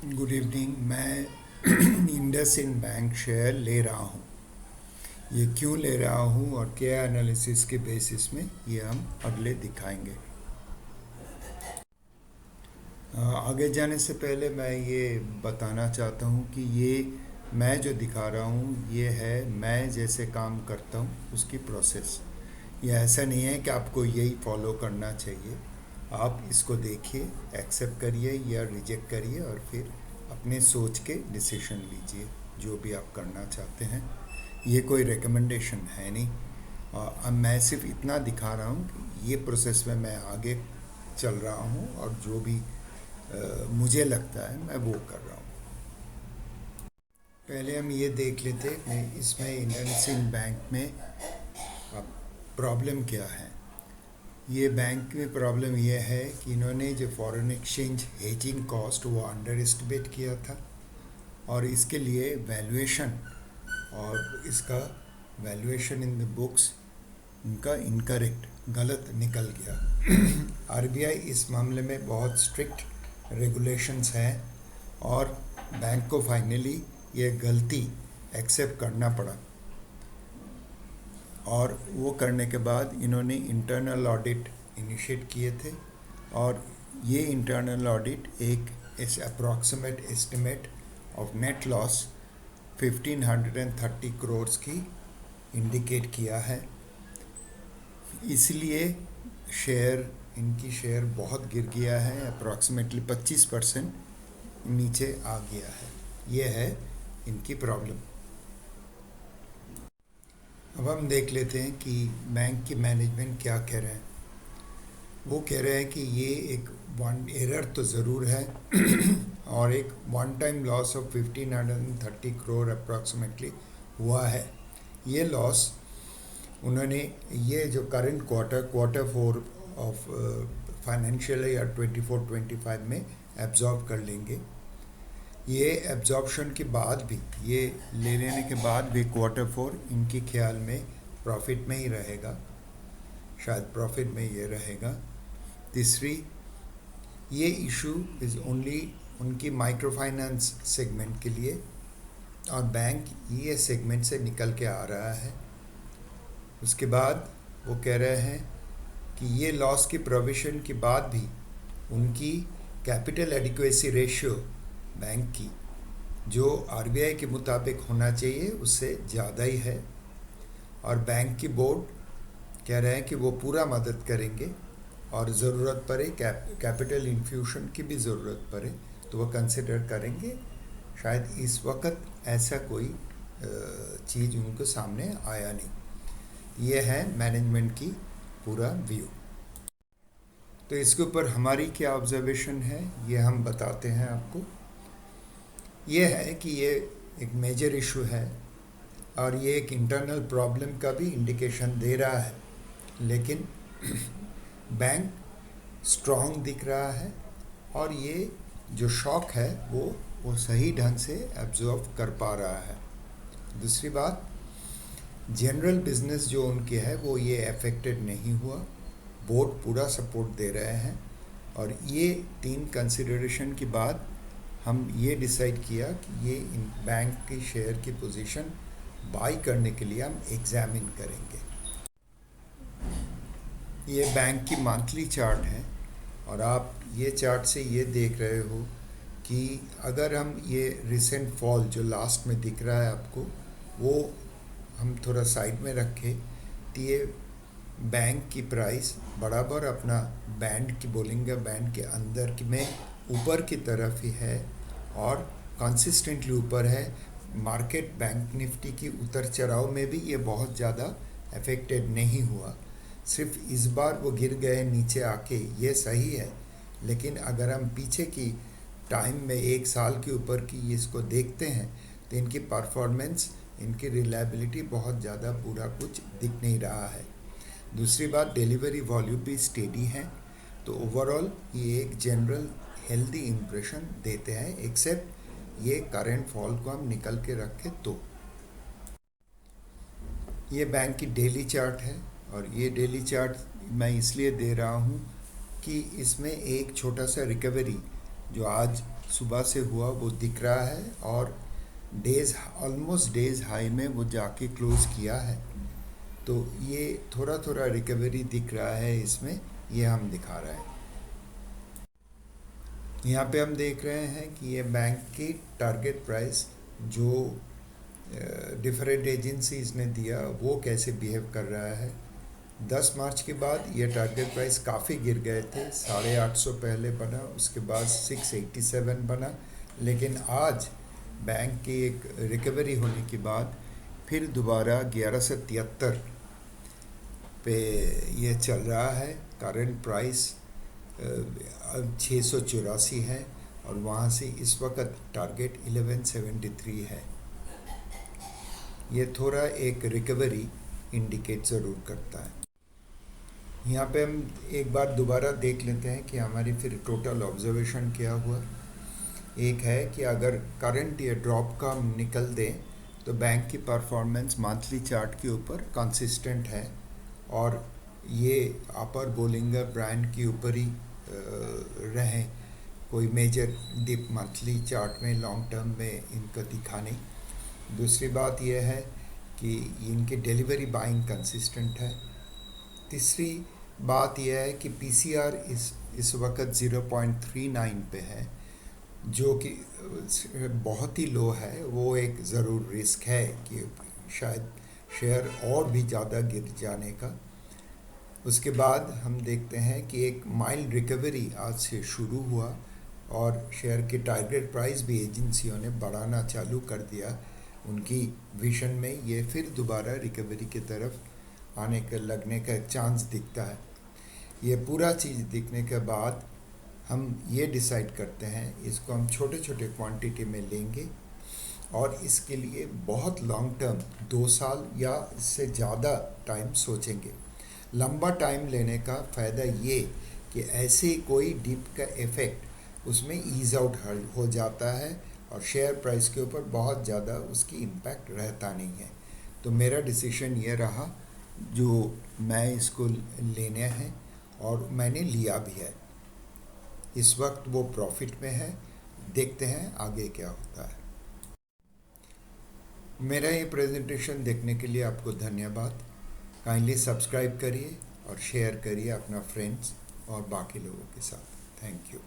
Good evening. मैं IndusInd bank share ले रहा हूँ। ये क्यों ले रहा हूँ और क्या एनालिसिस के बेसिस में, ये हम अगले दिखाएंगे। आगे जाने से पहले मैं ये बताना चाहता हूँ कि ये मैं जो दिखा रहा हूँ ये है मैं जैसे काम करता हूँ उसकी प्रोसेस। ये ऐसा नहीं है कि आपको यही फॉलो करना चाहिए। आप इसको देखिए, एक्सेप्ट करिए या रिजेक्ट करिए और फिर अपने सोच के डिसीजन लीजिए जो भी आप करना चाहते हैं। ये कोई रिकमेंडेशन है नहीं। अब मैं सिर्फ इतना दिखा रहा हूँ कि ये प्रोसेस में मैं आगे चल रहा हूँ और जो भी मुझे लगता है मैं वो कर रहा हूँ। पहले हम ये देख लेते हैं इसमें इंडसइंड बैंक में प्रॉब्लम क्या है। ये बैंक में प्रॉब्लम ये है कि इन्होंने जो फॉरेन एक्सचेंज हेजिंग कॉस्ट वो अंडर एस्टिमेट किया था और इसके लिए वैल्यूएशन और इसका वैल्यूएशन इन द बुक्स उनका इनकरेक्ट गलत निकल गया। आरबीआई इस मामले में बहुत स्ट्रिक्ट रेगुलेशंस हैं और बैंक को फाइनली ये गलती एक्सेप्ट करना पड़ा और वो करने के बाद इन्होंने इंटरनल ऑडिट इनिशिएट किए थे और ये इंटरनल ऑडिट एक approximate estimate of net loss 1530 crore की इंडिकेट किया है। इसलिए इनकी शेयर बहुत गिर गया है, अप्रॉक्सीमेटली 25% नीचे आ गया है। ये है इनकी प्रॉब्लम। अब हम देख लेते हैं कि बैंक की मैनेजमेंट क्या कह रहे हैं। वो कह रहे हैं कि ये एक वन एरर तो ज़रूर है और एक one time loss of 1530 crore approximately हुआ है। ये लॉस उन्होंने ये जो current quarter 4 of financial year 24-25 में एब्जॉर्ब कर लेंगे। ये एब्जॉर्प्शन के बाद भी, ये ले लेने के बाद भी Q4 इनके ख्याल में प्रॉफिट में ही रहेगा, शायद प्रॉफिट में ये रहेगा। तीसरी, ये इशू इज़ ओनली उनकी माइक्रो फाइनेंस सेगमेंट के लिए और बैंक ये सेगमेंट से निकल के आ रहा है। उसके बाद वो कह रहे हैं कि ये लॉस की प्रोविजन के बाद भी उनकी कैपिटल एडिक्वेसी रेशियो बैंक की जो आरबीआई के मुताबिक होना चाहिए उससे ज़्यादा ही है और बैंक की बोर्ड कह रहे हैं कि वो पूरा मदद करेंगे और ज़रूरत पड़े कैपिटल इन्फ्यूशन की भी ज़रूरत पड़े तो वो कंसिडर करेंगे। शायद इस वक्त ऐसा कोई चीज़ उनको सामने आया नहीं। ये है मैनेजमेंट की पूरा व्यू। तो इसके ऊपर हमारी क्या ऑब्जर्वेशन है ये हम बताते हैं आपको। ये है कि ये एक मेजर इशू है और ये एक इंटरनल प्रॉब्लम का भी इंडिकेशन दे रहा है, लेकिन बैंक स्ट्रॉन्ग दिख रहा है और ये जो शॉक है वो सही ढंग से एब्जॉर्व कर पा रहा है। दूसरी बात, जनरल बिजनेस जो उनके है वो ये अफेक्टेड नहीं हुआ, बोर्ड पूरा सपोर्ट दे रहे हैं और ये 3 कंसिडरेशन के बाद हम ये डिसाइड किया कि ये इन बैंक की शेयर की पोजीशन बाई करने के लिए हम एग्जामिन करेंगे। ये बैंक की मंथली चार्ट है और आप ये चार्ट से ये देख रहे हो कि अगर हम ये रिसेंट फॉल जो लास्ट में दिख रहा है आपको वो हम थोड़ा साइड में रखें तो ये बैंक की प्राइस बराबर अपना बैंड की बोलेंगे, बैंड के अंदर की में ऊपर की तरफ ही है और कंसिस्टेंटली ऊपर है। मार्केट बैंक निफ्टी की उतर चढ़ाव में भी ये बहुत ज़्यादा अफेक्टेड नहीं हुआ, सिर्फ इस बार वो गिर गए नीचे आके, ये सही है। लेकिन अगर हम पीछे की टाइम में 1 साल के ऊपर की इसको देखते हैं तो इनकी परफॉर्मेंस, इनकी रिलायबिलिटी बहुत ज़्यादा पूरा कुछ दिख नहीं रहा है। दूसरी बात, डिलीवरी वॉल्यूम भी स्टेडी है, तो ओवरऑल ये एक जनरल हेल्दी इम्प्रेशन देते हैं, एक्सेप्ट ये करंट फॉल को हम निकल के रखें तो। ये बैंक की डेली चार्ट है और ये डेली चार्ट मैं इसलिए दे रहा हूँ कि इसमें एक छोटा सा रिकवरी जो आज सुबह से हुआ वो दिख रहा है, और डेज ऑलमोस्ट डेज हाई में वो जाके क्लोज किया है। तो ये थोड़ा थोड़ा रिकवरी दिख रहा है इसमें, ये हम दिखा रहे हैं। यहाँ पे हम देख रहे हैं कि ये बैंक की टारगेट प्राइस जो डिफरेंट एजेंसीज ने दिया वो कैसे बिहेव कर रहा है। 10 मार्च के बाद ये टारगेट प्राइस काफ़ी गिर गए थे, 850 पहले बना, उसके बाद 687 बना, लेकिन आज बैंक की एक रिकवरी होने के बाद फिर दोबारा 1173 पे ये चल रहा है। करंट प्राइस 684 है, और वहाँ से इस वक्त टारगेट 1173 है। ये थोड़ा एक रिकवरी इंडिकेट ज़रूर करता है। यहाँ पे हम एक बार दोबारा देख लेते हैं कि हमारी फिर टोटल ऑब्जर्वेशन क्या हुआ। एक है कि अगर करंट ये ड्रॉप का हम निकल दें तो बैंक की परफॉर्मेंस मंथली चार्ट के ऊपर कंसिस्टेंट है, और ये अपर बोलिंगर ब्रांड के ऊपर ही रहे, कोई मेजर डिप मंथली चार्ट में लॉन्ग टर्म में इनका दिखा नहीं। दूसरी बात यह है कि इनके डिलीवरी बाइंग कंसिस्टेंट है। तीसरी बात यह है कि पीसीआर इस वक्त 0.39 पे है, जो कि बहुत ही लो है। वो एक ज़रूर रिस्क है कि शायद शेयर और भी ज़्यादा गिर जाने का। उसके बाद हम देखते हैं कि एक माइल्ड रिकवरी आज से शुरू हुआ, और शेयर के टारगेट प्राइस भी एजेंसियों ने बढ़ाना चालू कर दिया। उनकी विजन में ये फिर दोबारा रिकवरी की तरफ आने का लगने का चांस दिखता है। ये पूरा चीज़ दिखने के बाद हम ये डिसाइड करते हैं, इसको हम छोटे छोटे क्वांटिटी में लेंगे, और इसके लिए बहुत लॉन्ग टर्म 2 साल या इससे ज़्यादा टाइम सोचेंगे। लंबा टाइम लेने का फ़ायदा ये कि ऐसे कोई डिप का इफ़ेक्ट उसमें ईज़ आउट हो जाता है, और शेयर प्राइस के ऊपर बहुत ज़्यादा उसकी इम्पैक्ट रहता नहीं है। तो मेरा डिसीजन ये रहा, जो मैं इसको लेने हैं, और मैंने लिया भी है। इस वक्त वो प्रॉफिट में है, देखते हैं आगे क्या होता है। मेरा ये प्रेजेंटेशन देखने के लिए आपको धन्यवाद। काइंडली सब्सक्राइब करिए और शेयर करिए अपना फ्रेंड्स और बाकी लोगों के साथ। Thank you.